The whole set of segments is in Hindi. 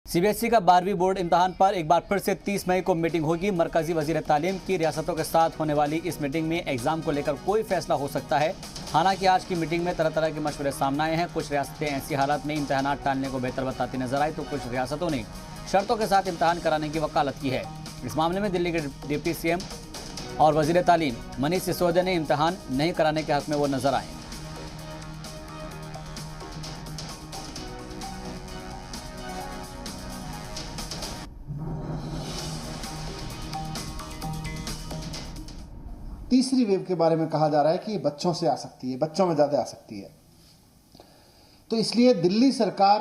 सीबीएसई का 12वीं बोर्ड इम्तहान पर एक बार फिर से 30 मई को मीटिंग होगी। मरकजी वजीर तालीम की रियासतों के साथ होने वाली इस मीटिंग में एग्जाम को लेकर कोई फैसला हो सकता है। हालांकि आज की मीटिंग में तरह तरह के मशवरे सामने आए हैं। कुछ रियासतें ऐसी हालात में इम्तहान टालने को बेहतर बताती नजर आई, तो कुछ रियासतों ने शर्तों के साथ इम्तहान कराने की वकालत की है। इस मामले में दिल्ली के डिप्टी सीएम और वजीर तालीम मनीष सिसोदिया ने इम्तहान नहीं कराने के हक में वो नजर आए। तीसरी वेव के बारे में कहा जा रहा है कि बच्चों से आ सकती है, बच्चों में ज्यादा आ सकती है। तो इसलिए दिल्ली सरकार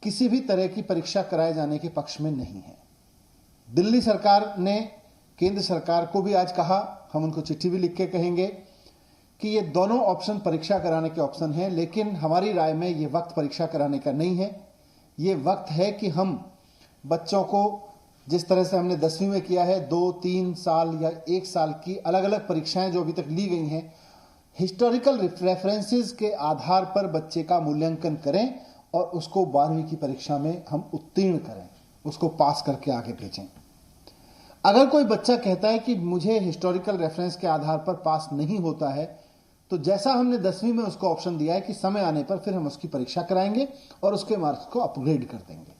किसी भी तरह की परीक्षा कराए जाने के पक्ष में नहीं है। दिल्ली सरकार ने केंद्र सरकार को भी आज कहा, हम उनको चिट्ठी भी लिख के कहेंगे कि ये दोनों ऑप्शन परीक्षा कराने के ऑप्शन हैं, लेकिन हमारी राय में ये वक्त परीक्षा कराने का नहीं है। ये वक्त है कि हम बच्चों को जिस तरह से हमने 10वीं में किया है, 2, 3 साल या 1 साल की अलग अलग परीक्षाएं जो अभी तक ली गई हैं, हिस्टोरिकल रेफरेंसेस के आधार पर बच्चे का मूल्यांकन करें और उसको 12वीं की परीक्षा में हम उत्तीर्ण करें, उसको पास करके आगे भेजें। अगर कोई बच्चा कहता है कि मुझे हिस्टोरिकल रेफरेंस के आधार पर पास नहीं होता है, तो जैसा हमने 10वीं में उसको ऑप्शन दिया है कि समय आने पर फिर हम उसकी परीक्षा कराएंगे और उसके मार्क्स को अपग्रेड कर देंगे।